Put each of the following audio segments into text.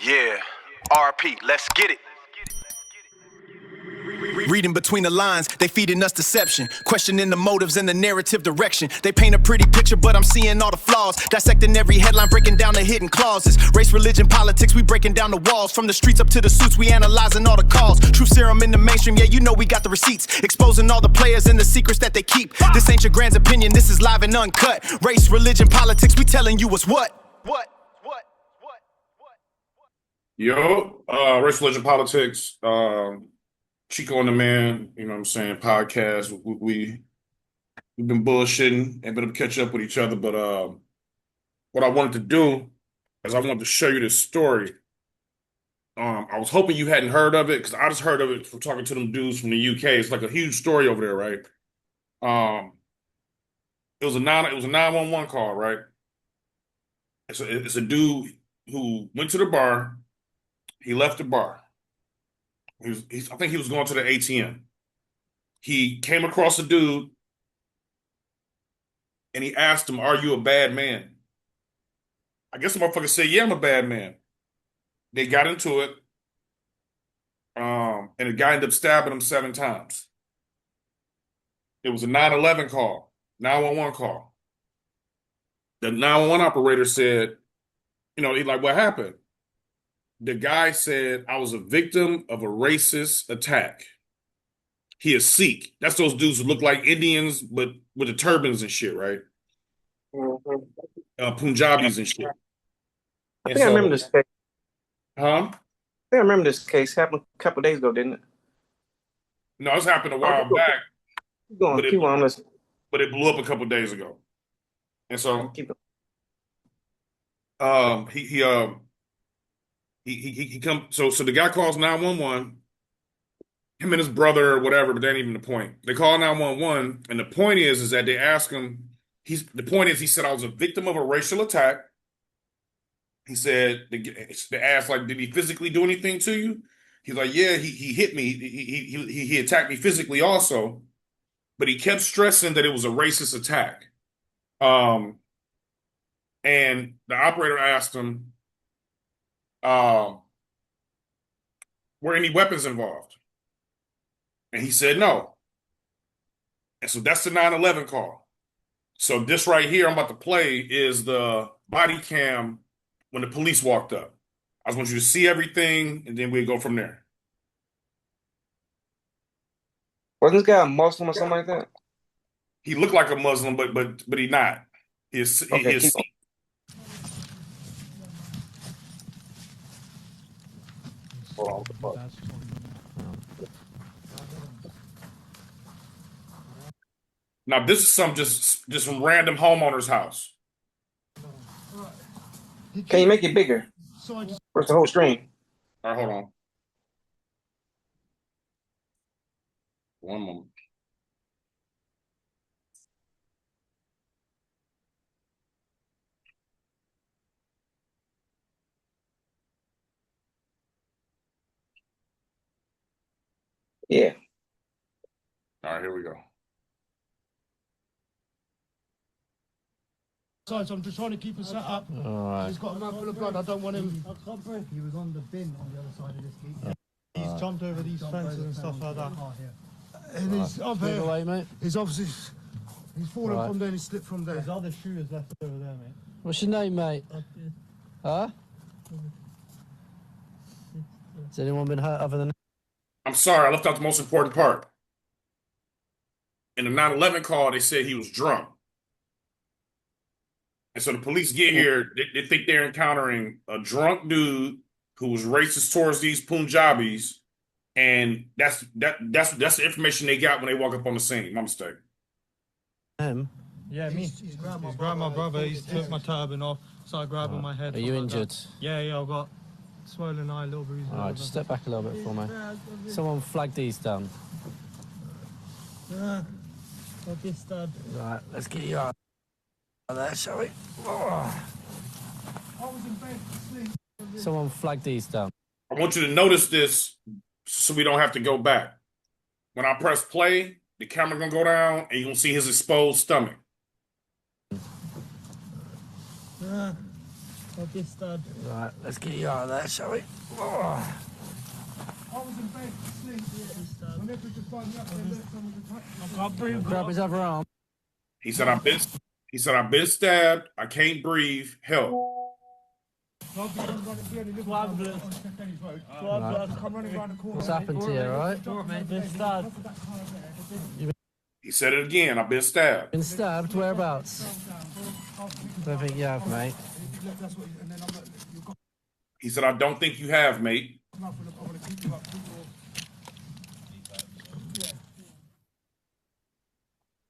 Yeah, RP, let's get it. Reading between the lines, they feeding us deception, questioning the motives and the narrative direction. They paint a pretty picture, but I'm seeing all the flaws, dissecting every headline, breaking down the hidden clauses. Race, religion, politics, we breaking down the walls. From the streets up to the suits, we analyzing all the calls. Truth serum in the mainstream, yeah, you know we got the receipts, exposing all the players and the secrets that they keep. This ain't your grand's opinion, this is live and uncut. Race, religion, politics, we telling you what's what. Yo, race, religion, politics, Chico and the Man, you know what I'm saying, podcast. We've been bullshitting and been able to catch up with each other, but what I wanted to do is I wanted to show you this story. I was hoping you hadn't heard of it, because I just heard of it from talking to them dudes from the UK. It's like a huge story over there, right? It was a 911 call, right? It's a dude who went to the bar. He left the bar. I think he was going to the ATM. He came across a dude and he asked him, "Are you a bad man?" I guess the motherfucker said, "Yeah, I'm a bad man." They got into it. And the guy ended up stabbing him 7 times. It was a 911 call, 911 call. The 911 operator said, he's like, "What happened?" The guy said, "I was a victim of a racist attack." He is Sikh. That's those dudes who look like Indians, but with the turbans and shit, right? Punjabis and shit. I think I remember this case. Huh? I think I remember this case. Happened a couple of days ago, didn't it? No, it's happened a while back. Keep on listening. But it blew up a couple of days ago. And so he come so the guy calls 911, him and his brother or whatever, but that ain't even the point. They call 911, and the point is that they ask him, he said, "I was a victim of a racial attack." He said, they asked, like, "Did he physically do anything to you?" He's like, "Yeah, he hit me. He attacked me physically also." But he kept stressing that it was a racist attack. And the operator asked him, were any weapons involved? And he said no. And so that's the 911 call. So this right here I'm about to play is the body cam when the police walked up. I just want you to see everything, and then we'll go from there. Wasn't this guy a Muslim or something like that? He looked like a Muslim, but he not. He is Now this is some just from random homeowner's house. Can you make it bigger? Where's the whole screen? All right, hold on. One moment. Yeah. All right, here we go. So I'm just trying to keep it set up. All right. He's got a mouthful of blood. I don't want him. He was on the bin on the other side of this gate. He's jumped over these fences and stuff like that. And Right. he's up Move here. away, mate. He's obviously fallen Right. from there and he slipped from there. There's other shooters left over there, mate. What's your name, mate? Huh? Has anyone been hurt other than... I'm sorry, I left out the most important part. In the 911 call, they said he was drunk. And so the police get here, they think they're encountering a drunk dude who was racist towards these Punjabis, and that's the information they got when they walk up on the scene. My mistake. Him? Yeah, me. He's grabbed my brother. He's took my turban off. Started grabbing my head. Are you injured? Yeah, I've got swollen eye, little bruises. All right, just step back a little bit for me. Someone flag these down. Got this stud. Right, let's get you out of there, shall we? Oh. I was in bed asleep. Someone flag these down. I want you to notice this so we don't have to go back. When I press play, the camera gonna go down and you're gonna see his exposed stomach. I just stabbed. Right, let's get you out of there, shall we? Oh. I was in bed asleep. When they just find me up, they look, someone was touching. I can't breathe. Grab his other arm. He said, I've been stabbed. I can't breathe. Help. What's happened to you, right? He said it again. I've been stabbed. Been stabbed? Whereabouts? Don't think you have, mate. He said, I don't think you have, mate.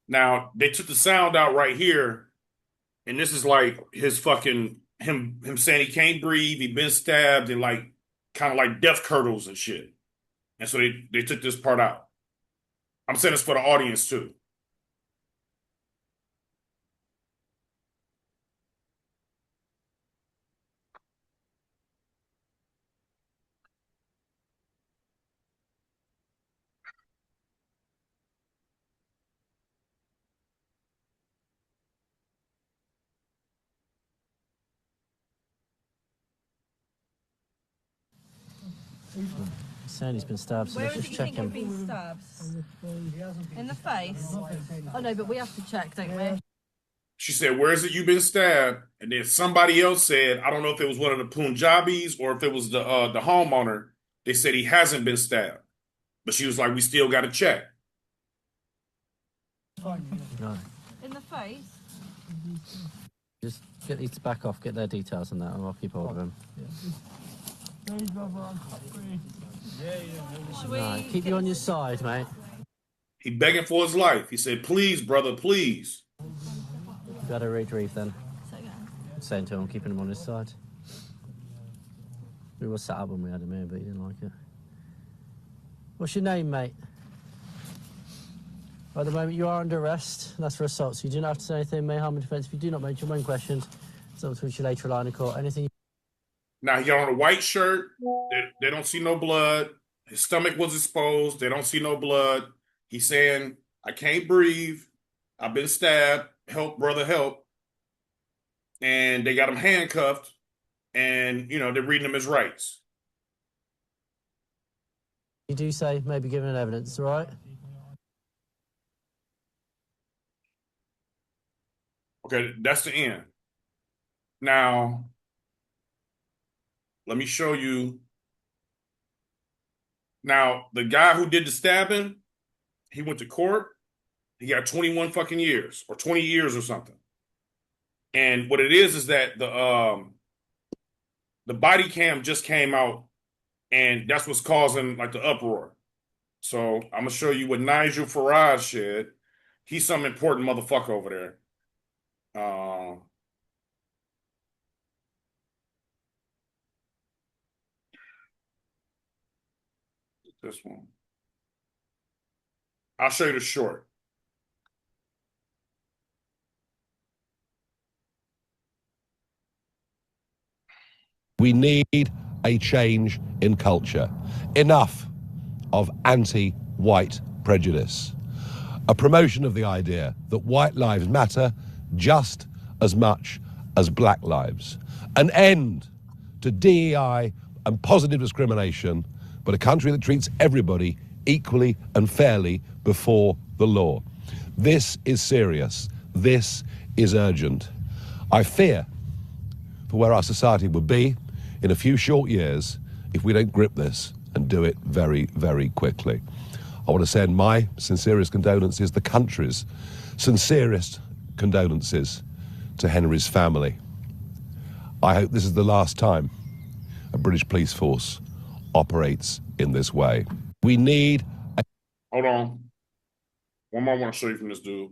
Now, they took the sound out right here, and this is like his fucking, him saying he can't breathe, he been stabbed, and like, kind of like death curdles and shit. And so they took this part out. I'm saying this for the audience, too. Saying he's been stabbed, so Where let's is just it check you think him. he's been stabbed? In the face? Oh no, but we have to check, don't we? She said, where is it you've been stabbed? And then somebody else said, I don't know if it was one of the Punjabis or if it was the homeowner. They said he hasn't been stabbed. But she was like, we still got to check. No. In the face? Just get these to back off, get their details on that, and I'll keep hold of him. Should we No, keep you on your side, mate. He begging for his life. He said, please, brother, please. You got to retrieve then. Saying to him, keeping him on his side. We were set up when we had him here, but he didn't like it. What's your name, mate? At the moment, you are under arrest. That's for assault, so you do not have to say anything, may harm in defence. If you do not mention one question, so to which you later rely in court. Anything. Now, he got on a white shirt. They don't see no blood. His stomach was exposed. They don't see no blood. He's saying, I can't breathe. I've been stabbed. Help, brother, help. And they got him handcuffed. And, you know, they're reading him his rights. You do say maybe giving an evidence, all right? Okay, that's the end. Now, let me show you. Now, the guy who did the stabbing, he went to court. He got 21 fucking years or 20 years or something. And what it is that the body cam just came out, and that's what's causing like the uproar. So I'm gonna show you what Nigel Farage said. He's some important motherfucker over there. This one. I'll show you the short. We need a change in culture. Enough of anti-white prejudice. A promotion of the idea that white lives matter just as much as black lives. An end to DEI and positive discrimination, but a country that treats everybody equally and fairly before the law. This is serious. This is urgent. I fear for where our society will be in a few short years if we don't grip this and do it very, very quickly. I want to send my sincerest condolences, the country's sincerest condolences to Henry's family. I hope this is the last time a British police force operates in this way. We need a... Hold on. One more I want to show you from this dude.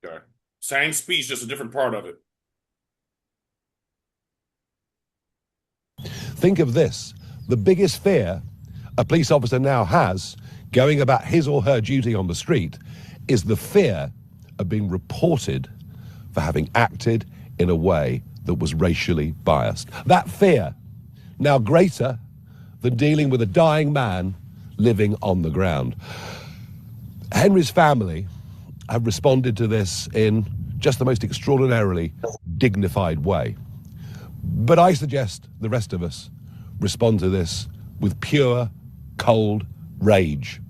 Okay. Same speech, just a different part of it. Think of this. The biggest fear a police officer now has going about his or her duty on the street is the fear of being reported for having acted in a way that was racially biased. That fear, now greater than dealing with a dying man living on the ground. Henry's family have responded to this in just the most extraordinarily dignified way. But I suggest the rest of us respond to this with pure, cold rage.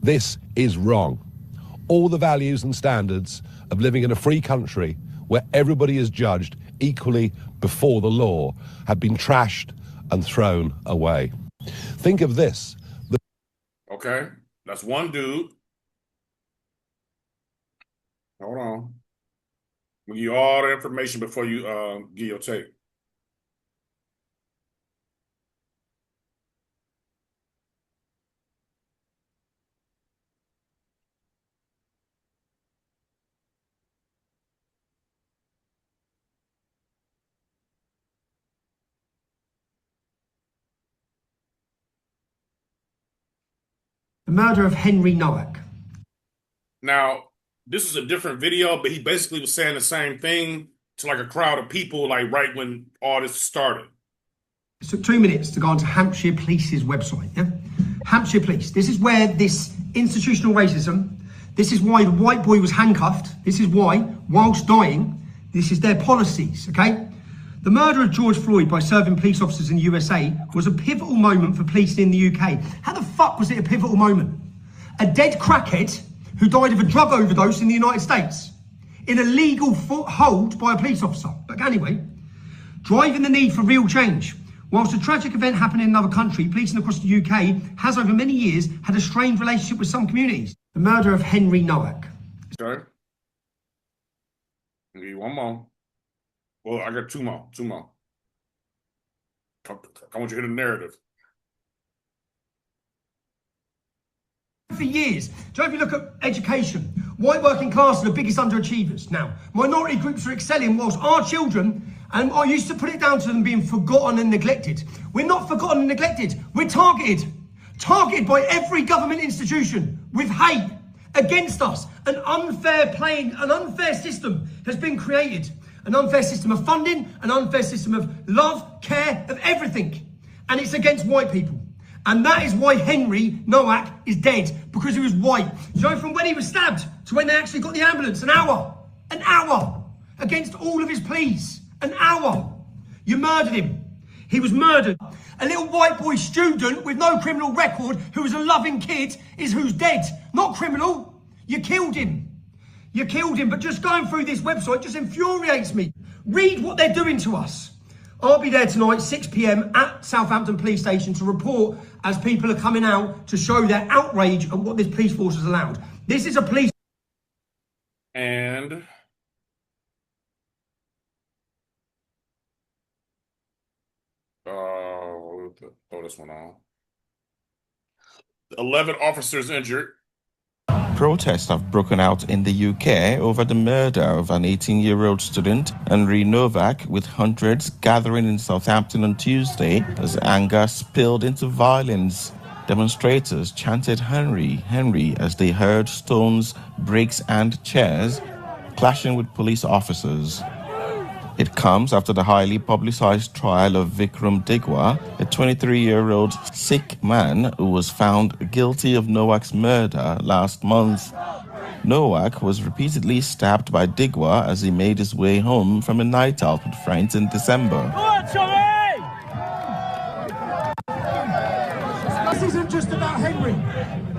This is wrong. All the values and standards of living in a free country where everybody is judged equally before the law have been trashed and thrown away. Think of this. Okay, that's one dude. Hold on. We'll give you all the information before you give your take. The murder of Henry Nowak. Now, this is a different video, but he basically was saying the same thing to like a crowd of people, like right when all this started. It took 2 minutes to go onto Hampshire Police's website. Yeah? Hampshire Police. This is where this institutional racism, this is why the white boy was handcuffed. This is why, whilst dying, this is their policies, okay? The murder of George Floyd by serving police officers in the USA was a pivotal moment for policing in the UK. How the fuck was it a pivotal moment? A dead crackhead who died of a drug overdose in the United States in a legal hold by a police officer. But anyway, driving the need for real change. Whilst a tragic event happened in another country, policing across the UK has over many years had a strained relationship with some communities. The murder of Henry Nowak. Okay. I'll give you one more. Well, I got two more. I want you to hear the narrative. For years. So if you look at education, white working class are the biggest underachievers. Now, minority groups are excelling whilst our children, and I used to put it down to them being forgotten and neglected. We're not forgotten and neglected. We're targeted. Targeted by every government institution with hate against us. An unfair system has been created. An unfair system of funding, an unfair system of love, care, of everything. And it's against white people. And that is why Henry Nowak is dead, because he was white. So from when he was stabbed to when they actually got the ambulance, an hour against all of his pleas, an hour. You murdered him. He was murdered. A little white boy student with no criminal record who was a loving kid is who's dead, not criminal. You killed him. You killed him, but just going through this website just infuriates me. Read what they're doing to us. I'll be there tonight, 6 p.m. at Southampton Police Station to report as people are coming out to show their outrage at what this police force has allowed. This is a police... And... throw this one on. 11 officers injured. Protests have broken out in the UK over the murder of an 18-year-old student, Henry Nowak, with hundreds gathering in Southampton on Tuesday as anger spilled into violence. Demonstrators chanted "Henry, Henry" as they hurled stones, bricks and chairs, clashing with police officers. It comes after the highly publicized trial of Vikram Digwa, a 23-year-old Sikh man who was found guilty of Nowak's murder last month. Nowak was repeatedly stabbed by Digwa as he made his way home from a night out with friends in December. This isn't just about Henry.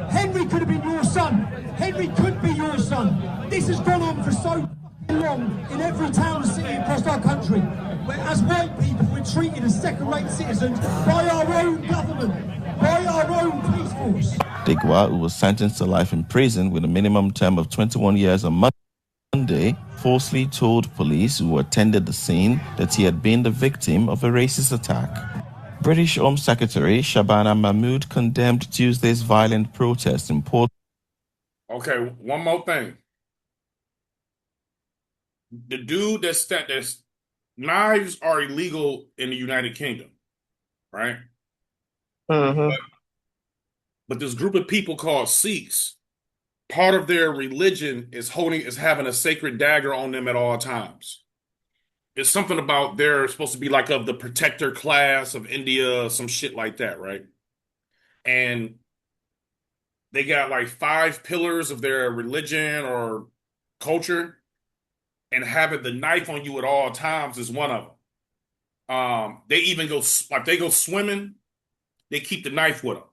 Henry could have been your son. Henry could be your son. This has gone on for so long in every town and city across our country, where as white people we're treated as second-rate citizens by our own government, by our own police force. Digwa, who was sentenced to life in prison with a minimum term of 21 years on Monday, falsely told police who attended the scene that he had been the victim of a racist attack. British Home Secretary Shabana Mahmood condemned Tuesday's violent protest in Port. Okay, one more thing. The dude that's knives are illegal in the United Kingdom, right? Mm-hmm. But this group of people called Sikhs, part of their religion is having a sacred dagger on them at all times. It's something about they're supposed to be like of the protector class of India, some shit like that, right? And they got like 5 pillars of their religion or culture, and having the knife on you at all times is one of them. They even go like they go swimming, they keep the knife with them.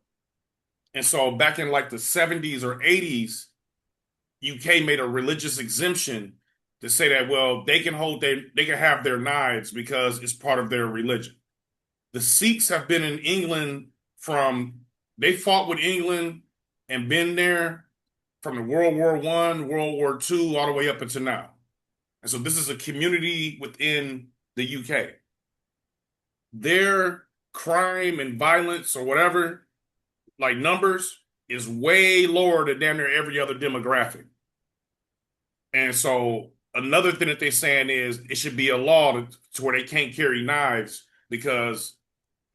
And so back in like the 70s or 80s, UK made a religious exemption to say that, well, they can have their knives because it's part of their religion. The Sikhs have been in England they fought with England and been there from the World War I, World War II, all the way up until now. And so this is a community within the UK. Their crime and violence or whatever, like numbers, is way lower than damn near every other demographic. And so another thing that they're saying is it should be a law to where they can't carry knives because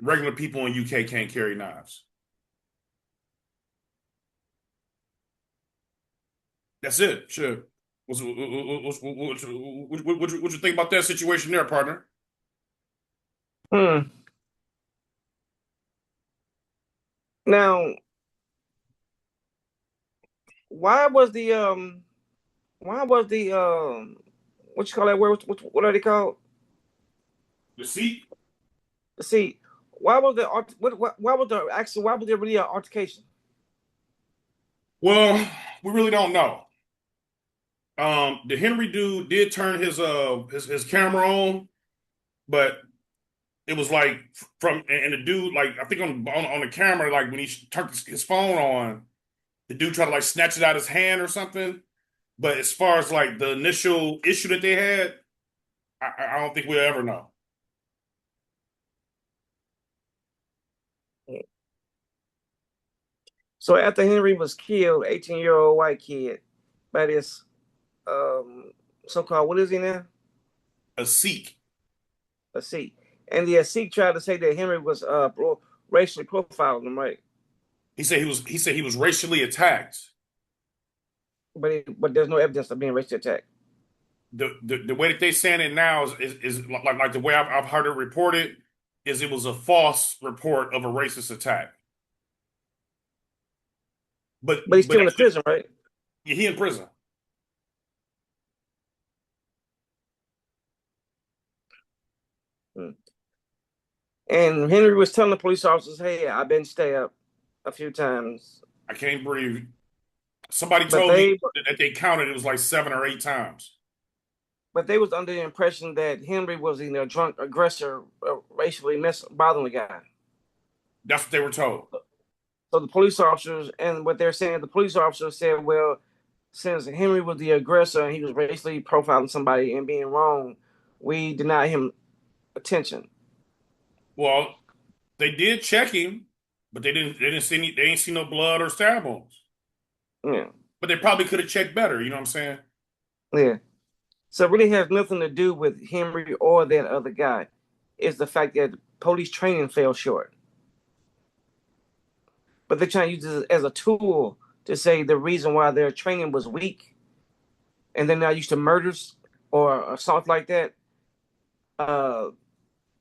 regular people in UK can't carry knives. That's it. Sure. What you think about that situation there, partner? Now, why was the what you call that word? What are they called? The seat. The seat. Why was there really an altercation? Well, we really don't know. The Henry dude did turn his camera on, but it was like and the dude, like, I think on the camera, like when he turned his phone on, the dude tried to like snatch it out of his hand or something. But as far as like the initial issue that they had, I don't think we'll ever know. So after Henry was killed, 18-year-old white kid by this so-called, what is he now? A Sikh. A Sikh. And the Sikh tried to say that Henry was racially profiling him, right? He said he was racially attacked. But there's no evidence of being racially attacked. The way that they saying it now is like the way I've heard it reported is it was a false report of a racist attack. But he's still in prison, right? Yeah, he in prison. And Henry was telling the police officers, "Hey, I've been stabbed a few times. I can't breathe." Somebody told me that they counted, it was like 7 or 8 times. But they was under the impression that Henry was a drunk aggressor, racially bothering the guy. That's what they were told. So the police officers, and what they're saying, the police officers said, well, since Henry was the aggressor and he was racially profiling somebody and being wrong, we deny him attention. Well, they did check him, but they didn't see no blood or stab wounds. Yeah. But they probably could have checked better, you know what I'm saying? Yeah. So it really has nothing to do with Henry or that other guy. It's the fact that police training fell short. But they're trying to use this as a tool to say the reason why their training was weak and they're not used to murders or assault like that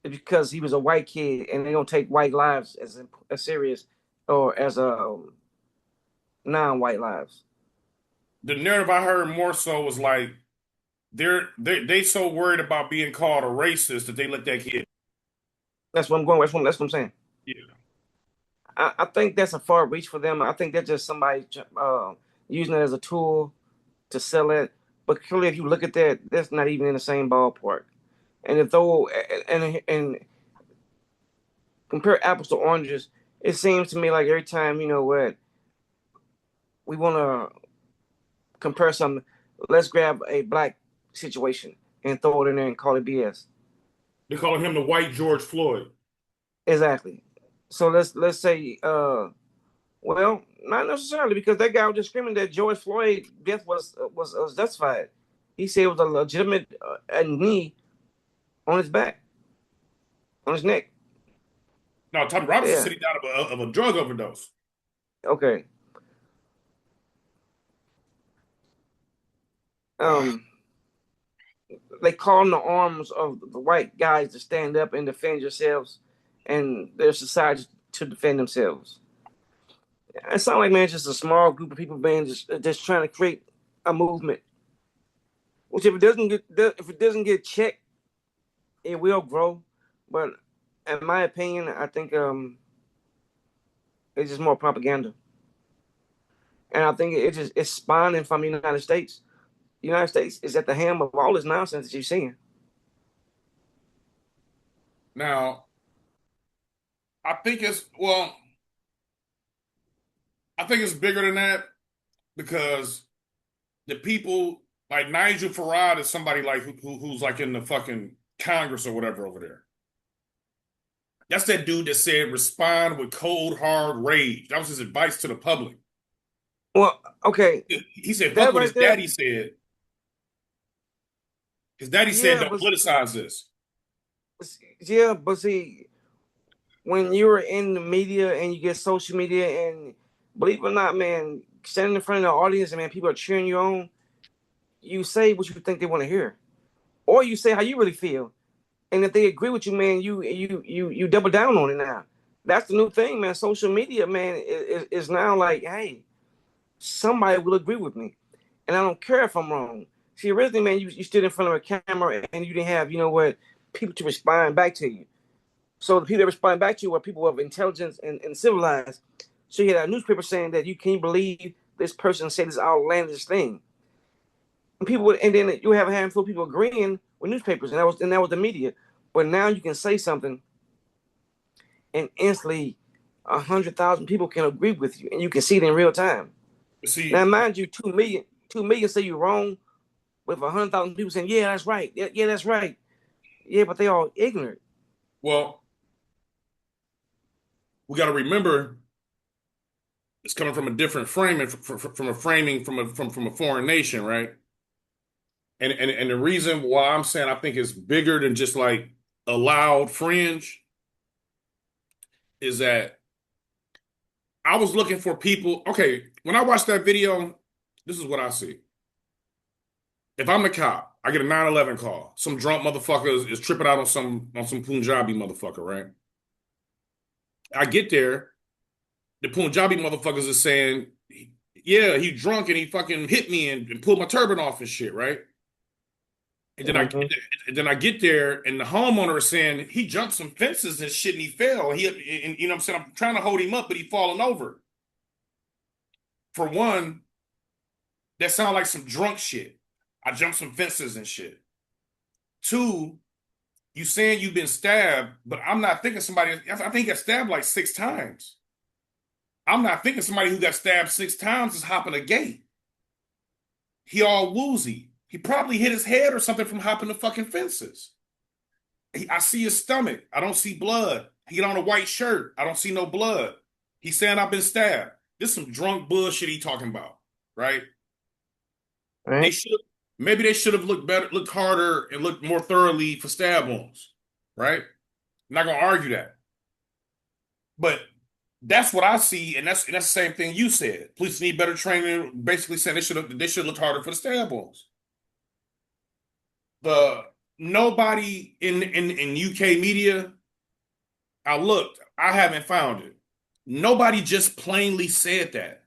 because he was a white kid and they don't take white lives as serious or as non-white lives. The narrative I heard more so was like they so worried about being called a racist that they let that kid. That's what I'm going. That's what I'm saying. Yeah. I think that's a far reach for them. I think that's just somebody using it as a tool to sell it. But clearly, if you look at that, that's not even in the same ballpark. And and compare apples to oranges, it seems to me like every time, you know what, we want to compare something, let's grab a black situation and throw it in there and call it BS. They're calling him the white George Floyd. Exactly. So let's say, well, not necessarily, because that guy was just screaming that George Floyd death was justified. He said it was a legitimate knee on his back, on his neck. No, Tommy Robinson said he died of a drug overdose. Okay. They call on the arms of the white guys to stand up and defend yourselves and their society to defend themselves. It sounds like, man, just a small group of people, man, just trying to create a movement. Which if it doesn't get checked, it will grow. But in my opinion, I think it's just more propaganda. And I think it's spawning from the United States. The United States is at the helm of all this nonsense that you're seeing. Now, I think it's bigger than that because the people like Nigel Farage is somebody like who's like in the fucking Congress or whatever over there. That's that dude that said respond with cold hard rage. That was his advice to the public. Well, okay. He said, fuck what his daddy said. His daddy said, don't politicize this. Yeah, but see, when you're in the media and you get social media and believe it or not, man, standing in front of the audience and man, people are cheering you on, you say what you think they want to hear. Or you say how you really feel. And if they agree with you, man, you double down on it now. That's the new thing, man. Social media, man, is now like, hey, somebody will agree with me. And I don't care if I'm wrong. See, originally, man, you stood in front of a camera and you didn't have, people to respond back to you. So the people that respond back to you were people of intelligence and civilized. So you had a newspaper saying that you can't believe this person said this outlandish thing. And then you have a handful of people agreeing with newspapers, and that was the media. But now you can say something, and instantly 100,000 people can agree with you, and you can see it in real time. See, now, mind you, 2 million say you're wrong, with 100,000 people saying, "Yeah, that's right. Yeah, that's right." Yeah, but they all ignorant. Well, we got to remember it's coming from a different framing, from a framing from a foreign nation, right? And the reason why I'm saying I think it's bigger than just like a loud fringe is that I was looking for people. Okay, when I watched that video, this is what I see. If I'm a cop, I get a 911 call. Some drunk motherfucker is tripping out on some Punjabi motherfucker, right? I get there, the Punjabi motherfuckers is saying, yeah, he drunk and he fucking hit me and pulled my turban off and shit, right? And then I get there and the homeowner is saying he jumped some fences and shit and he fell. And you know what I'm saying? I'm trying to hold him up, but he falling over. For one, that sounds like some drunk shit. I jumped some fences and shit. Two, you saying you've been stabbed, but I'm not thinking somebody, I think he got stabbed like 6 times. I'm not thinking somebody who got stabbed 6 times is hopping a gate. He all woozy. He probably hit his head or something from hopping the fucking fences. I see his stomach. I don't see blood. He got on a white shirt. I don't see no blood. He's saying I've been stabbed. This is some drunk bullshit he talking about, right? Maybe they should have looked better, looked harder, and looked more thoroughly for stab wounds, right? I'm not gonna argue that, but that's what I see, and that's the same thing you said. Police need better training. Basically, saying they should have looked harder for the stab wounds. Nobody in UK media, I looked, I haven't found it. Nobody just plainly said that.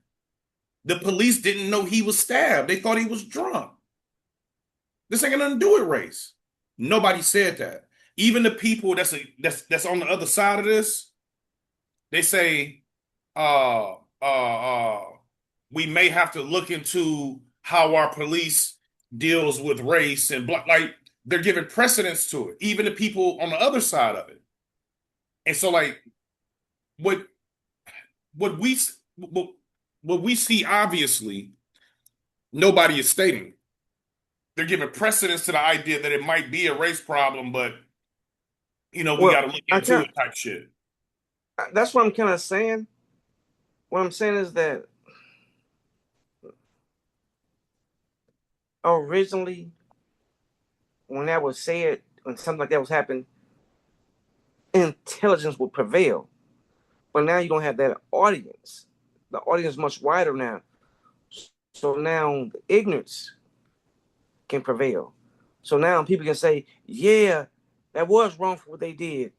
The police didn't know he was stabbed. They thought he was drunk. This ain't got nothing to do with race. Nobody said that. Even the people that's on the other side of this, they say, we may have to look into how our police deals with race and black. Like they're giving precedence to it. Even the people on the other side of it. And so, like, what we see, obviously, nobody is stating. They're giving precedence to the idea that it might be a race problem, but we got to look into it type shit. That's what I'm kind of saying. What I'm saying is that originally, when that was said, when something like that was happening, intelligence would prevail. But now you don't have that audience the audience is much wider now. So now ignorance can prevail. So now people can say, yeah, that was wrong for what they did.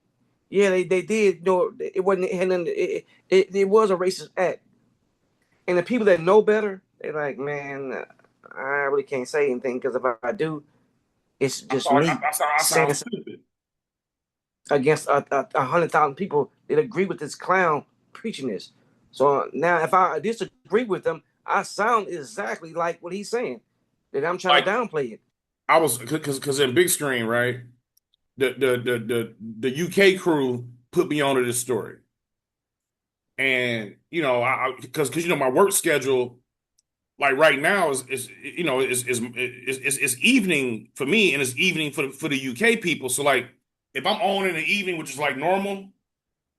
Yeah, they did. You know, it wasn't. It was a racist act. And the people that know better, they're like, man, I really can't say anything because if I do, it's just me saying against 100,000 people that agree with this clown preaching this. So now, if I disagree with them, I sound exactly like what he's saying. That I'm trying to downplay it. I was because in big screen, right? The UK crew put me onto this story, and you know, because you know my work schedule, like right now is evening for me and it's evening for the UK people. So like if I'm on in the evening, which is like normal,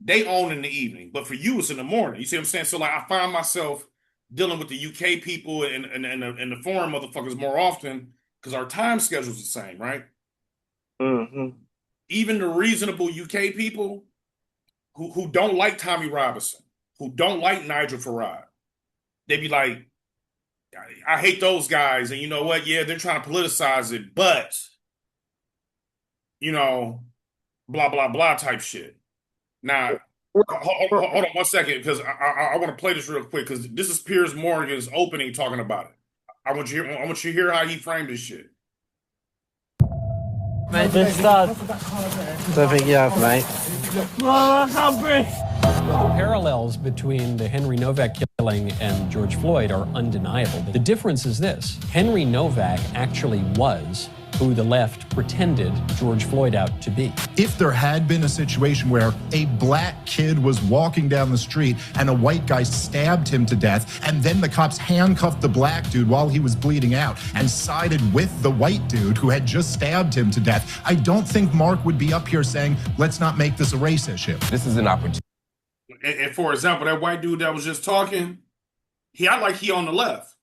they on in the evening, but for you it's in the morning. You see what I'm saying? So like I find myself dealing with the UK people and the foreign motherfuckers more often because our time schedule's the same, right? Mm-hmm. Even the reasonable UK people who don't like Tommy Robinson, who don't like Nigel Farage, they be like, I hate those guys. And you know what? Yeah, they're trying to politicize it, but, you know, blah, blah, blah type shit. Now, hold on 1 second, because I want to play this real quick, because this is Piers Morgan's opening talking about it. I want you to hear how he framed this shit. Mate, this dad. Don't think you have, mate. Oh, I can't breathe. The parallels between the Henry Nowak killing and George Floyd are undeniable. The difference is this. Henry Nowak actually was who the left pretended George Floyd out to be. If there had been a situation where a black kid was walking down the street and a white guy stabbed him to death, and then the cops handcuffed the black dude while he was bleeding out and sided with the white dude who had just stabbed him to death, I don't think Mark would be up here saying, let's not make this a race issue. This is an opportunity. And for example, that white dude that was just talking, he on the left.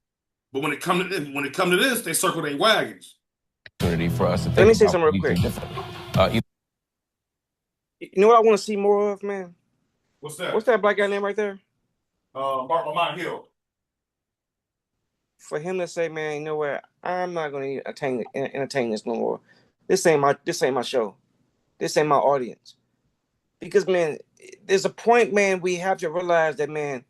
But when it come to this, they circle their wagons. For us to Let me say something real quick. You know what I want to see more of, man? What's that? What's that black guy name right there? Mark Lamont Hill. For him to say, man, you know what? I'm not going to entertain this no more. This ain't my show. This ain't my audience. Because, man, there's a point, man, we have to realize that, man,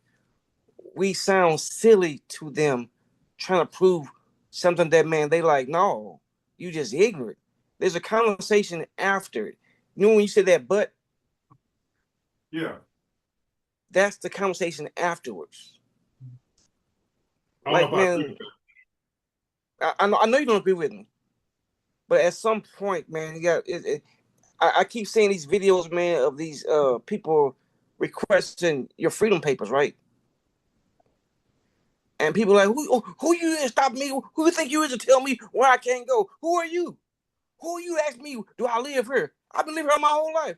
we sound silly to them trying to prove something that, man, they like, no. You just ignorant. There's a conversation after it. You know when you say that but? Yeah. That's the conversation afterwards. I know you don't agree with me. But at some point, man, you got I keep seeing these videos, man, of these people requesting your freedom papers, right? And people are like, who you is to stop me? Who you think you is to tell me where I can't go? Who are you? Who you ask me, do I live here? I've been living here my whole life.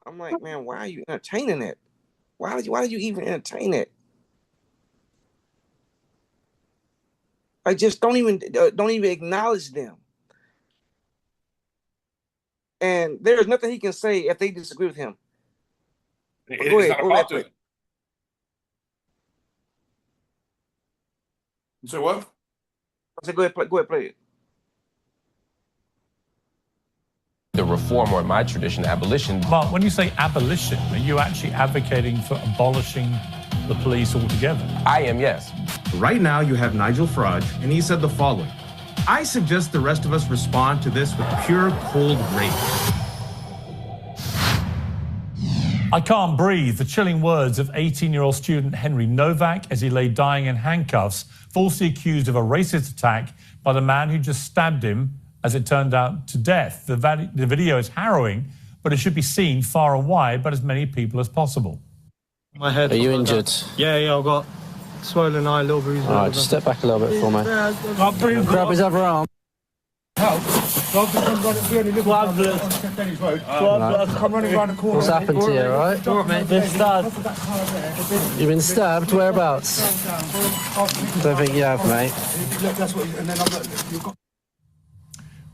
I'm like, man, why are you entertaining that? Why did you even entertain it? I just don't even acknowledge them. And there's nothing he can say if they disagree with him. Go ahead. So what? I said, go ahead, play it. The reform, or in my tradition, abolition. Mark, when you say abolition, are you actually advocating for abolishing the police altogether? I am, yes. Right now, you have Nigel Farage, and he said the following. I suggest the rest of us respond to this with pure, cold rage. I can't breathe. The chilling words of 18-year-old student Henry Nowak as he lay dying in handcuffs, falsely accused of a racist attack by the man who just stabbed him, as it turned out, to death. The video is harrowing, but it should be seen far and wide by as many people as possible. My head. Are you injured? Yeah, I've got swollen eye, little bruise. All right, just step back a little bit for me. Grab his other arm. What's happened to you, all right? Been stabbed. You've been stabbed? Whereabouts? Don't think you have, mate.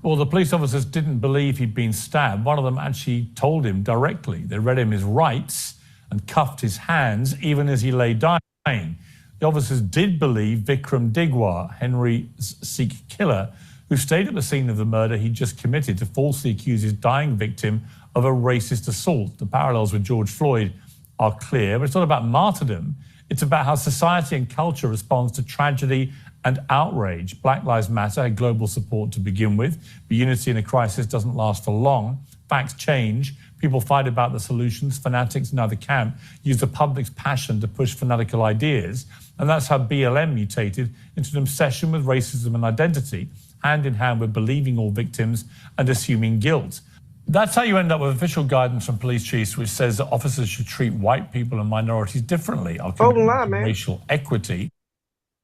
Well, the police officers didn't believe he'd been stabbed. One of them actually told him directly. They read him his rights and cuffed his hands even as he lay dying. The officers did believe Vikram Digwar, Henry's Sikh killer, who stayed at the scene of the murder he just committed to falsely accuse his dying victim of a racist assault. The parallels with George Floyd are clear, but it's not about martyrdom. It's about how society and culture responds to tragedy and outrage. Black Lives Matter had global support to begin with, but unity in a crisis doesn't last for long. Facts change. People fight about the solutions. Fanatics in either camp use the public's passion to push fanatical ideas. And that's how BLM mutated into an obsession with racism and identity, hand in hand with believing all victims and assuming guilt. That's how you end up with official guidance from police chiefs, which says that officers should treat white people and minorities differently. Racial equity.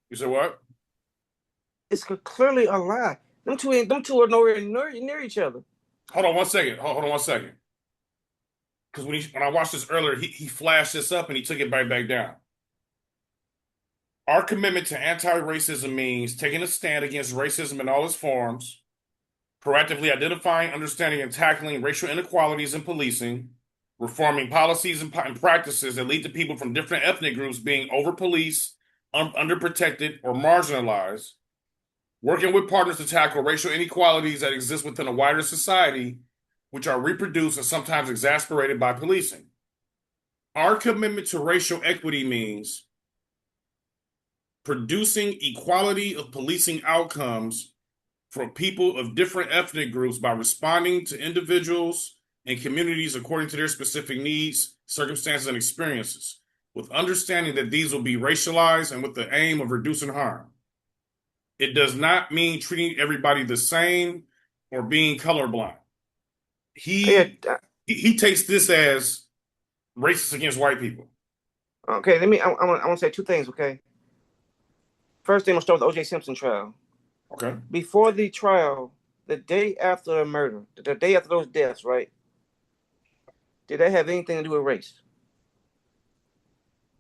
You said what? It's clearly a lie. Them two are nowhere near each other. Hold on 1 second. Hold on 1 second. Because when I watched this earlier, he flashed this up and he took it right back down. Our commitment to anti-racism means taking a stand against racism in all its forms, proactively identifying, understanding, and tackling racial inequalities in policing, reforming policies and practices that lead to people from different ethnic groups being over-policed, underprotected, or marginalized, working with partners to tackle racial inequalities that exist within a wider society, which are reproduced and sometimes exacerbated by policing. Our commitment to racial equity means producing equality of policing outcomes for people of different ethnic groups by responding to individuals and communities according to their specific needs, circumstances, and experiences, with understanding that these will be racialized and with the aim of reducing harm. It does not mean treating everybody the same or being colorblind. He takes this as racist against white people. Okay, I want to say two things, okay? First thing, I'm going to start with the O.J. Simpson trial. Okay. Before the trial, the day after the murder, the day after those deaths, right? Did that have anything to do with race?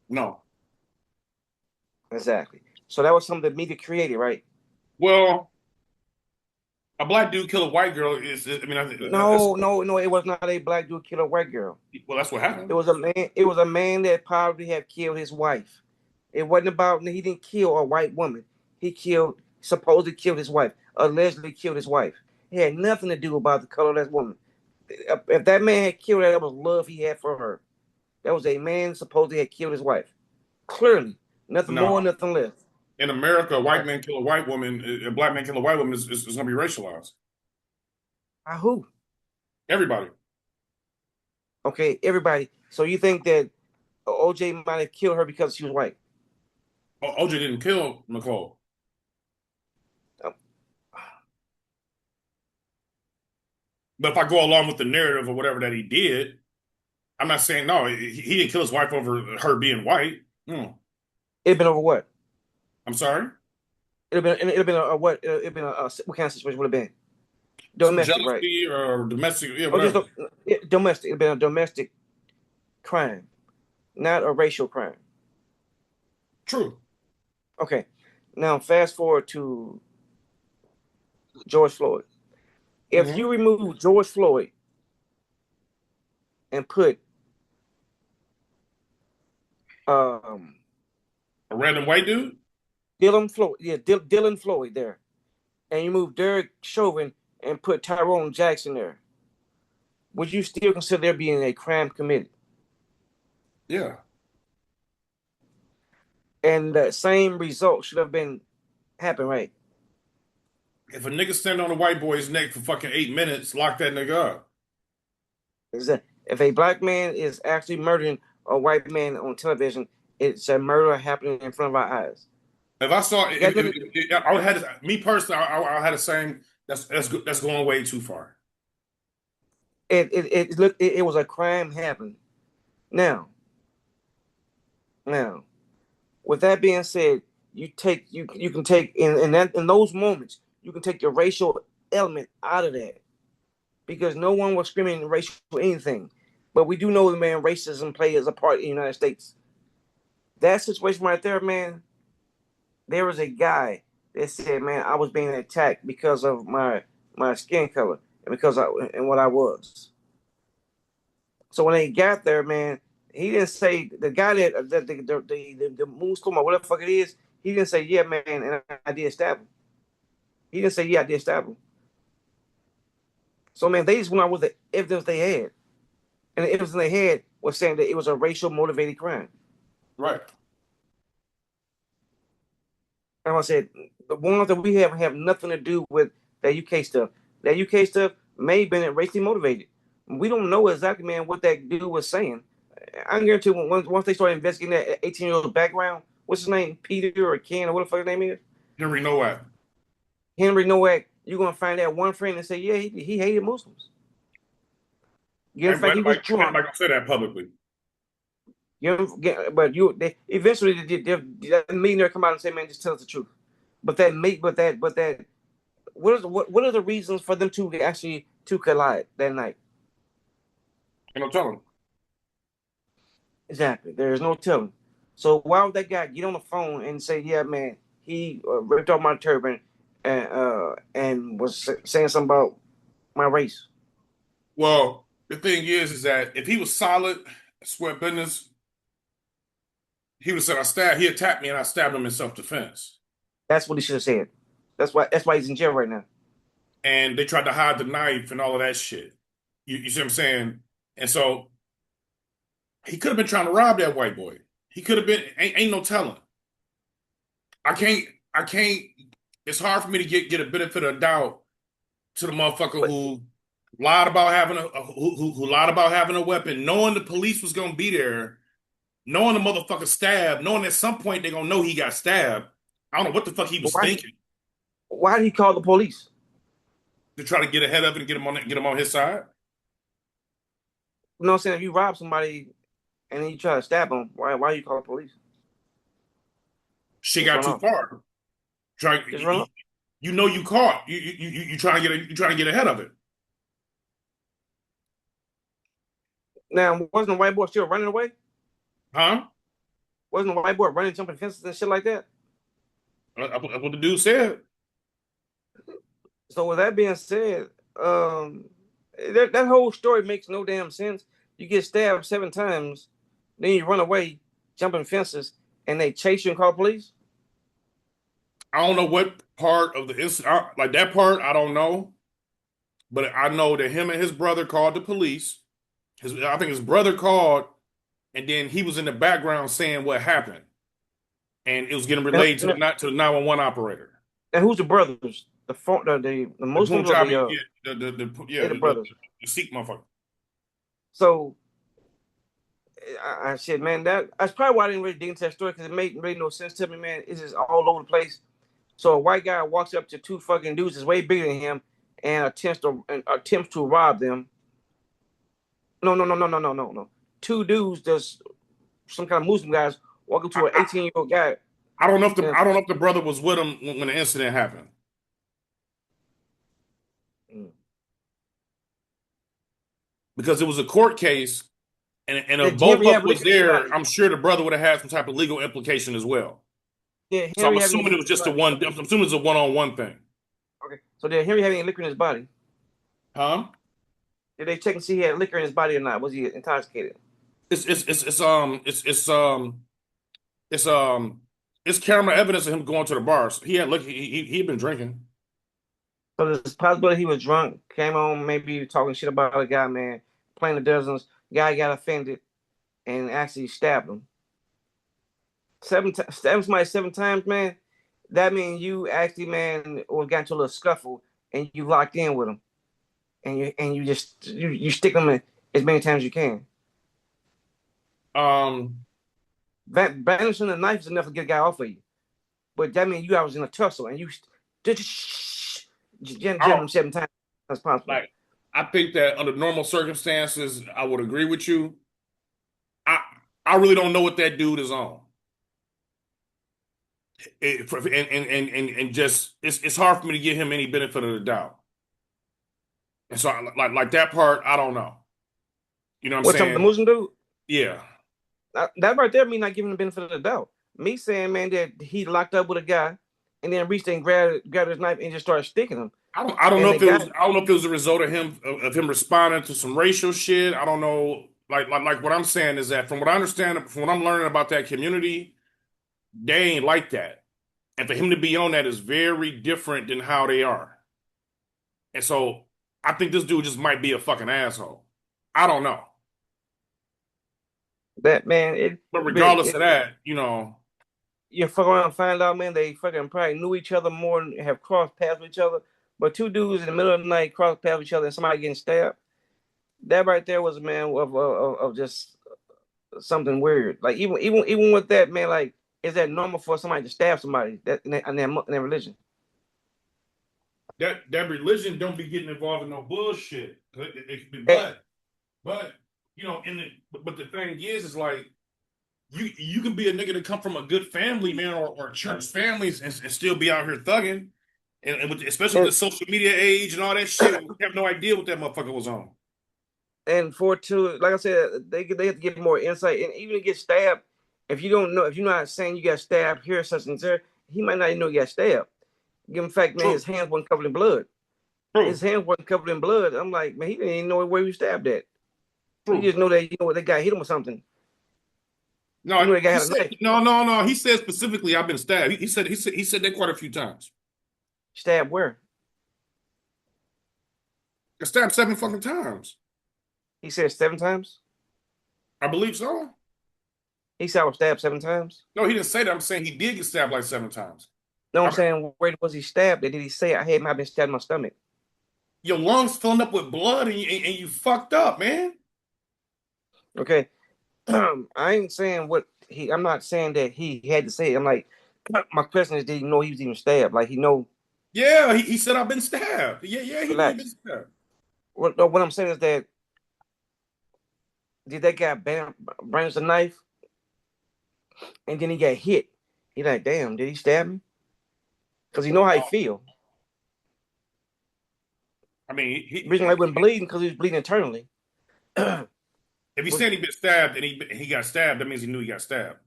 No. Exactly. So that was something the media created, right? Well, a black dude kill a white girl is. No, it was not a black dude kill a white girl. Well, that's what happened. It was a man. It was a man that probably had killed his wife. It wasn't about. He didn't kill a white woman. He supposedly killed his wife. Allegedly killed his wife. It had nothing to do about the color of that woman. If that man had killed her, that was love he had for her. That was a man supposedly had killed his wife. Clearly, nothing more, nothing less. In America, a white man kill a white woman, a black man kill a white woman is going to be racialized. By who? Everybody. Okay, everybody. So you think that O.J. might have killed her because she was white? O.J. didn't kill Nicole. But if I go along with the narrative or whatever that he did, I'm not saying no. He didn't kill his wife over her being white. It'd been over what? I'm sorry. It'd been a what? It'd been a what kind of situation would it have been? Domestic, jealousy, right? Or domestic, yeah, whatever. Domestic. It'd been a domestic crime, not a racial crime. True. Okay. Now fast forward to George Floyd. If you remove George Floyd and put a random white dude, Dylan Floyd there, and you move Derek Chauvin and put Tyrone Jackson there, would you still consider there being a crime committed? Yeah. And the same result should have been happened, right? If a nigga stand on a white boy's neck for fucking 8 minutes, lock that nigga up. If a black man is actually murdering a white man on television, it's a murder happening in front of our eyes. If I saw it, I would have me personally. I had the same. That's going way too far. It was a crime happened. Now, with that being said, you can take in those moments you can take the racial element out of that because no one was screaming racial anything, but we do know the man racism plays a part in the United States. That situation right there, man. There was a guy that said, "Man, I was being attacked because of my skin color and because and what I was." So when they got there, man, he didn't say the guy that the moonstorm or whatever the fuck it is. He didn't say, yeah, man, and I did stab him. He didn't say, yeah, I did stab him. So, man, they just went out with the evidence they had. And the evidence they had was saying that it was a racial motivated crime. Right. And I said, the ones that we have nothing to do with that UK stuff. That UK stuff may have been racially motivated. We don't know exactly, man, what that dude was saying. I can guarantee you, once they started investigating that 18-year-old background, what's his name? Peter or Ken or what the fuck his name is? Henry Nowak. Henry Nowak, you're going to find that one friend and say, yeah, he hated Muslims. You know, he was drunk. I say that publicly. But eventually that millionaire come out and say, man, just tell us the truth. What are the reasons for them to actually to collide that night? Ain't no telling. Exactly. There is no telling. So why would that guy get on the phone and say, yeah, man, he ripped off my turban and was saying something about my race? Well, the thing is that if he was solid, square business, he would have said, he attacked me and I stabbed him in self-defense. That's what he should have said. That's why he's in jail right now. And they tried to hide the knife and all of that shit. You see what I'm saying? And so he could have been trying to rob that white boy. He could have been, ain't no telling. I can't, it's hard for me to get a benefit of doubt to the motherfucker who lied about having who lied about having a weapon, knowing the police was gonna be there, knowing the motherfucker stabbed, knowing at some point they're gonna know he got stabbed. I don't know what the fuck he was thinking. Why did he call the police? To try to get ahead of it and get him on his side? You know what I'm saying? If you rob somebody and then you try to stab them, why you call the police? She got too far. You know you caught. You trying to get ahead of it. Now, wasn't the white boy still running away? Huh? Wasn't the white boy running, jumping fences and shit like that? That's what the dude said. So with that being said, that whole story makes no damn sense. You get stabbed 7 times, then you run away, jumping fences, and they chase you and call police? I don't know what part of the incident, like that part, I don't know. But I know that him and his brother called the police. I think his brother called, and then he was in the background saying what happened. And it was getting relayed to the 911 operator. And who's the brothers? The Muslims or the brothers? The Sikh motherfucker. So, I said, man, that's probably why I didn't really dig into that story, because it made really no sense to me, man. It's just all over the place. So a white guy walks up to 2 fucking dudes that's way bigger than him and attempts to rob them. No. 2 dudes that's some kind of Muslim guys walk up to an 18-year-old guy. I don't know if the brother was with him when the incident happened. Because it was a court case, and if both of them was there, I'm sure the brother would have had some type of legal implication as well. Yeah, so I'm assuming it was just I'm assuming it's a one-on-one thing. Okay. So did Henry have any liquor in his body? Huh? Did they check and see he had liquor in his body or not? Was he intoxicated? It's camera evidence of him going to the bars. He had he'd been drinking. So there's a possibility he was drunk, came home, maybe talking shit about a guy, man, playing the dozens. Guy got offended and actually stabbed him. Stabbing somebody 7 times, man. That means you actually, man, got into a little scuffle and you locked in with him, and you stick them in as many times as you can. Banishing the knife is enough to get a guy off of you, but that means you guys was in a tussle and you jammed him 7 times. That's possible. Like, I think that under normal circumstances, I would agree with you. I really don't know what that dude is on. And just it's hard for me to give him any benefit of the doubt. And so like that part, I don't know. You know what I'm saying? The Muslim dude? Yeah. That right there means not giving the benefit of the doubt. Me saying, man, that he locked up with a guy and then reached and grabbed his knife and just started sticking him. I don't know if it was a result of him responding to some racial shit. I don't know. Like what I'm saying is that from what I understand, from what I'm learning about that community, they ain't like that. And for him to be on that is very different than how they are. And so I think this dude just might be a fucking asshole. I don't know. That man, But regardless of that, you know. You fuck around and find out, man, they fucking probably knew each other more and have crossed paths with each other. But two dudes in the middle of the night cross paths with each other and somebody getting stabbed. That right there was a man of just something weird. Like even with that, man, like is that normal for somebody to stab somebody that in their religion? That religion don't be getting involved in no bullshit. It could be but you know, but the thing is like you can be a nigga that come from a good family, man, or church families and still be out here thugging. And especially with the social media age and all that shit, we have no idea what that motherfucker was on. And for two, like I said, they have to get more insight. And even to get stabbed, if you don't know, if you're not saying you got stabbed here, such and there, he might not even know you got stabbed. Given the fact, man, his hands wasn't covered in blood. His hands wasn't covered in blood. I'm like, man, he didn't even know where he was stabbed at. He just know that they got hit him with something. No, no. He said specifically, I've been stabbed. He said that quite a few times. Stabbed where? I stabbed 7 fucking times. He said 7 times? I believe so. He said I was stabbed 7 times? No, he didn't say that. I'm saying he did get stabbed like 7 times. No, I'm saying where was he stabbed? Did he say I had been stabbed in my stomach? Your lungs filling up with blood and you fucked up, man. Okay. I ain't saying I'm not saying that he had to say it. I'm like, my question is, did he know he was even stabbed? Like he know. Yeah, he said I've been stabbed. Yeah, he been stabbed. What I'm saying is that did that guy brandish a knife and then he got hit? He like, damn, did he stab me? Because he know how he feel. I mean, the reason why he wasn't bleeding because he was bleeding internally. If he's saying he been stabbed and he got stabbed, that means he knew he got stabbed.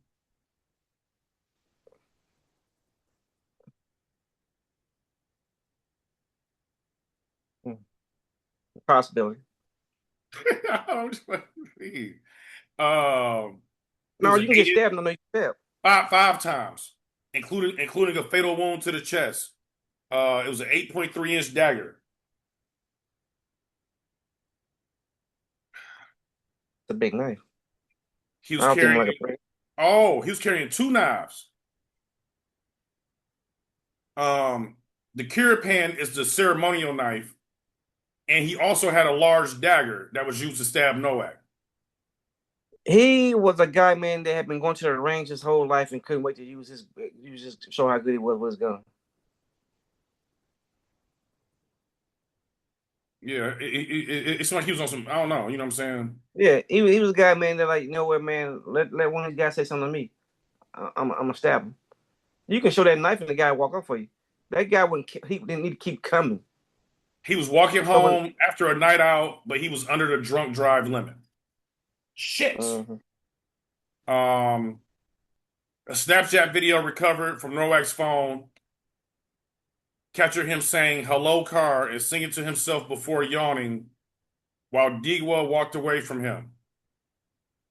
Possibility. I'm just like, no, you can get stabbed. No, you get stabbed. 5 times, including a fatal wound to the chest. It was an 8.3-inch dagger. It's a big knife. He was carrying 2 knives. The cure pan is the ceremonial knife, and he also had a large dagger that was used to stab Nowak. He was a guy, man, that had been going to the range his whole life and couldn't wait to use his to show how good he was with his gun. Yeah, it's like he was on some, I don't know, you know what I'm saying? Yeah, he was a guy, man, that like, you know what, man, let one of these guys say something to me. I'm gonna stab him. You can show that knife and the guy walk up for you. That guy he didn't need to keep coming. He was walking home after a night out, but he was under the drunk drive limit. Shit. A Snapchat video recovered from Nowak's phone captured him saying "hello car" and singing to himself before yawning while Digwa walked away from him.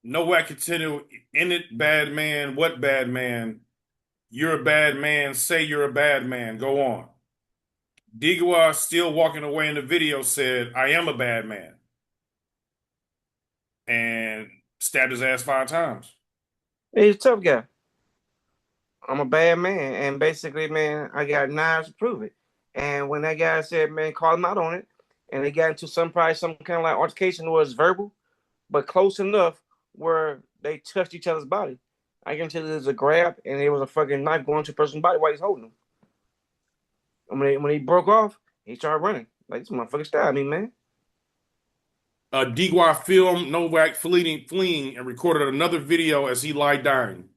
Nowak continued, "In it, bad man, what bad man? You're a bad man, say you're a bad man, go on." Digwa, still walking away in the video, said, "I am a bad man." And stabbed his ass 5 times. He's a tough guy. I'm a bad man. And basically, man, I got knives to prove it. And when that guy said, man, call him out on it, and they got into some kind of like altercation was verbal, but close enough where they touched each other's body. I can tell you there's a grab and there was a fucking knife going to a person's body while he's holding him. And when he broke off, he started running. Like, this motherfucker stabbed me, man. Digwa filmed Nowak fleeing and recorded another video as he lied dying.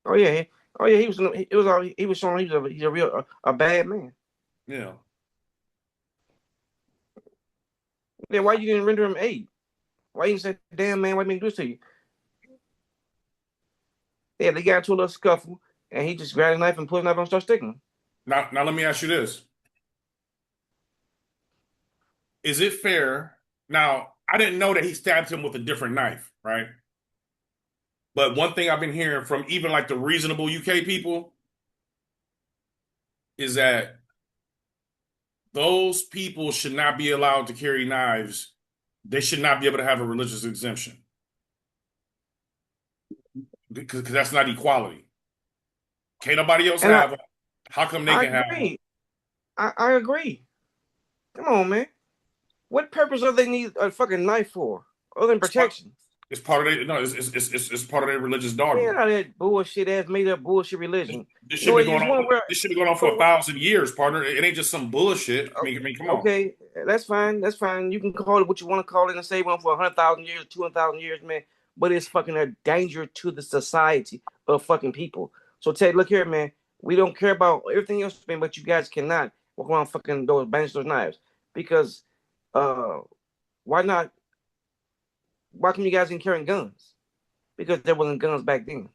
Oh yeah, he was showing he's a real bad man. Yeah. Then why you didn't render him aid? Why you say, damn man, why you make this to you? Yeah, they got into a little scuffle, and he just grabbed a knife and pulled a knife and started sticking him. Now let me ask you this. Is it fair? Now, I didn't know that he stabbed him with a different knife, right? But one thing I've been hearing from even like the reasonable UK people is that those people should not be allowed to carry knives. They should not be able to have a religious exemption because that's not equality. Can't nobody else have them. How come they can have them? I agree. Come on, man. What purpose do they need a fucking knife for, other than protection? It's part of their it's part of their religious dogma. Yeah, that bullshit ass made up bullshit religion. This should be going on. This should be going on for 1,000 years, partner. It ain't just some bullshit. I mean, come on. Okay, that's fine. That's fine. You can call it what you want to call it and say it went for 100,000 years, 200,000 years, man. But it's fucking a danger to the society of fucking people. So Ted, look here, man. We don't care about everything else, man, but you guys cannot walk around fucking those those knives because why not? Why come you guys ain't carrying guns? Because there wasn't guns back then.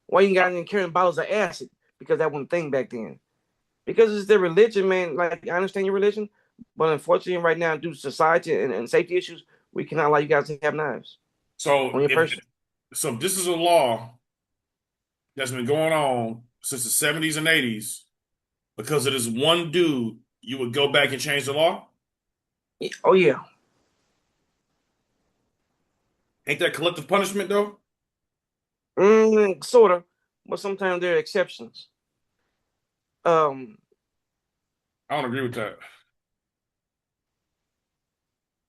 Why you guys ain't carrying bottles of acid? Because that wasn't a thing back then. Because it's their religion, man. Like, I understand your religion, but unfortunately right now, due to society and safety issues, we cannot allow you guys to have knives. So this is a law that's been going on since the 70s and 80s. Because of this one dude, you would go back and change the law? Oh, yeah. Ain't that collective punishment, though? Sort of. But sometimes there are exceptions. I don't agree with that.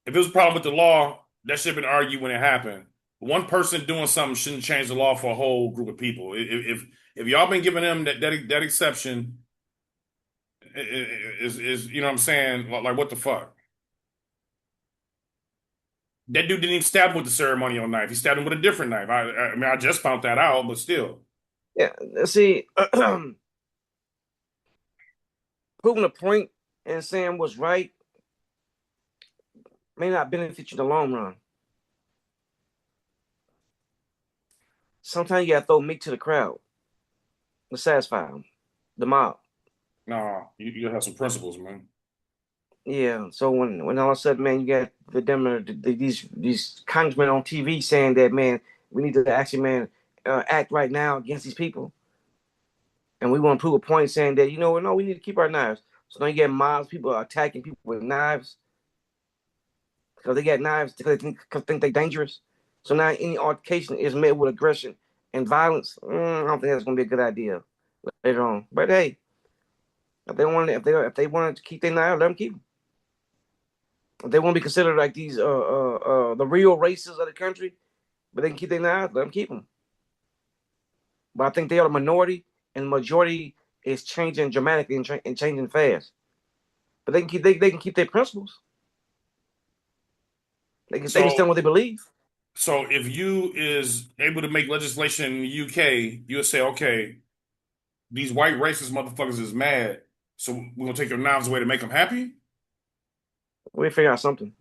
If it was a problem with the law, that should have been argued when it happened. One person doing something shouldn't change the law for a whole group of people. If y'all been giving them that exception, is you know what I'm saying? Like what the fuck? That dude didn't even stab him with the ceremonial knife. He stabbed him with a different knife. I mean, I just found that out, but still. Yeah, see, proving a point and saying what's right may not benefit you in the long run. Sometimes you gotta throw meat to the crowd to satisfy them, the mob. No, you have some principles, man. Yeah, so when all of a sudden, man, you got these congressmen on TV saying that, man, we need to actually, man, act right now against these people, and we want to prove a point saying that, you know what, no, we need to keep our knives. So now you get mobs, people are attacking people with knives because they got knives because they think they're dangerous. So now any altercation is met with aggression and violence. I don't think that's gonna be a good idea later on. But hey, if they want to keep their knives, let them keep them. If they want to be considered like these the real races of the country, but they can keep their knives, let them keep them. But I think they are the minority, and the majority is changing dramatically and changing fast. But they can keep their principles. They can stand what they believe. So if you is able to make legislation in the UK, you'll say, okay, these white racist motherfuckers is mad, so we're gonna take their knives away to make them happy. We figure out something.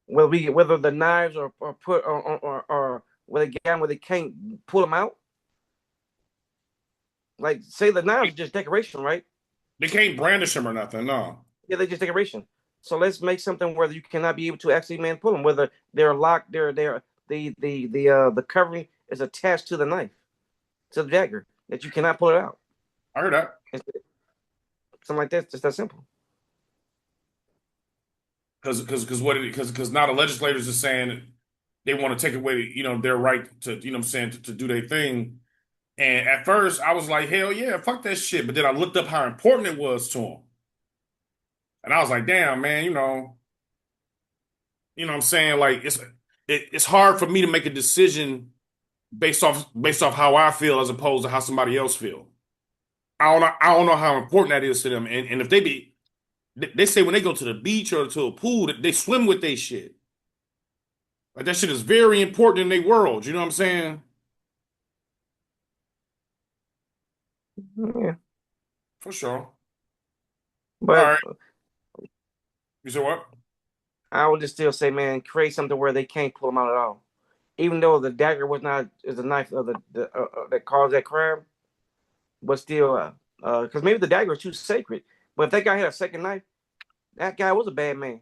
Whether the knives are put or whether they can't pull them out. Like, say the knives are just decoration, right? They can't brandish them or nothing, no. Yeah, they're just decoration. So let's make something where you cannot be able to actually, man, pull them. Whether they're locked, the covering is attached to the knife, to the dagger, that you cannot pull it out. I heard that. Something like that, just that simple. Because now the legislators are saying they want to take away, their right to, to do their thing. And at first I was like, hell yeah, fuck that shit. But then I looked up how important it was to them. And I was like, damn, man, you know what I'm saying? Like, it's hard for me to make a decision based off how I feel as opposed to how somebody else feel. I don't know how important that is to them. And if they say when they go to the beach or to a pool, they swim with their shit. Like, that shit is very important in their world. You know what I'm saying? Yeah. For sure. But all right. You said what? I would just still say, man, create something where they can't pull them out at all. Even though the dagger is a knife of that caused that crime, but still, because maybe the dagger is too sacred. But if that guy had a second knife, That guy was a bad man.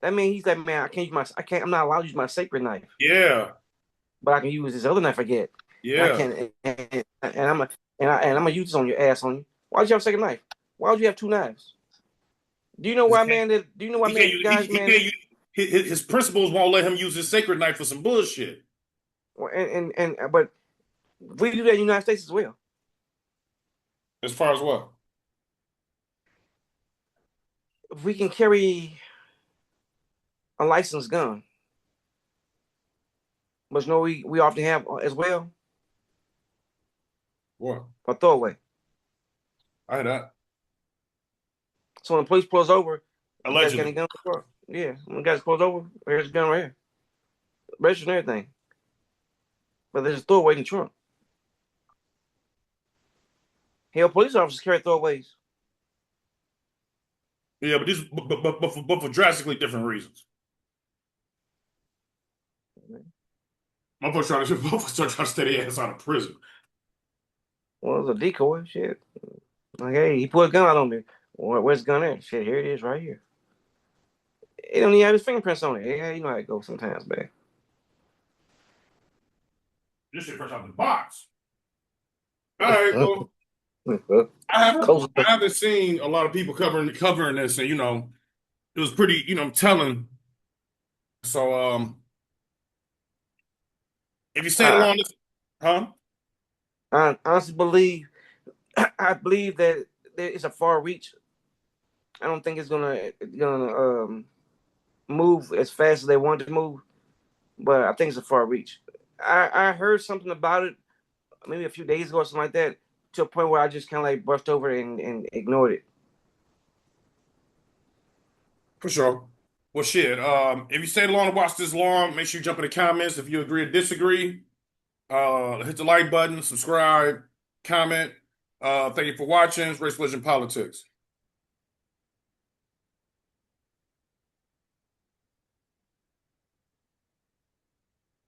That means he's like, man, I'm not allowed to use my sacred knife. Yeah. But I can use this other knife I get. Yeah. And I'm gonna use this on your ass on you. Why'd you have a second knife? Why would you have two knives? Do you know why, man? Do you know why, man? Guys, man. His principles won't let him use his sacred knife for some bullshit. But we do that in the United States as well. As far as what? If we can carry a licensed gun, but you know we often have as well. What? A throwaway. I heard that. So when the police pulls over, allegedly, you guys got a gun? Yeah, when the guys pulls over, here's a gun right here, registered and everything. But there's a throwaway in the trunk. Hell, police officers carry throwaways. Yeah, but for drastically different reasons. Motherfuckers trying to stay their ass out of prison. Well, it was a decoy. Shit. Like, hey, he put a gun out on me. Where's the gun at? Shit, here it is, right here. It don't even have his fingerprints on it. Yeah, you know how it goes sometimes, man. This shit fresh out the box. All right, well, I haven't seen a lot of people covering this, and it was pretty, telling. So, if you say it along this, huh? I honestly believe, I believe that it's a far reach. I don't think it's gonna move as fast as they want it to move, but I think it's a far reach. I heard something about it maybe a few days ago or something like that, to a point where I just kind of like brushed over and ignored it. For sure. Well, shit. If you stayed along to watch this long, make sure you jump in the comments if you agree or disagree. Hit the like button, subscribe, comment. Thank you for watching. Race, Religion, Politics.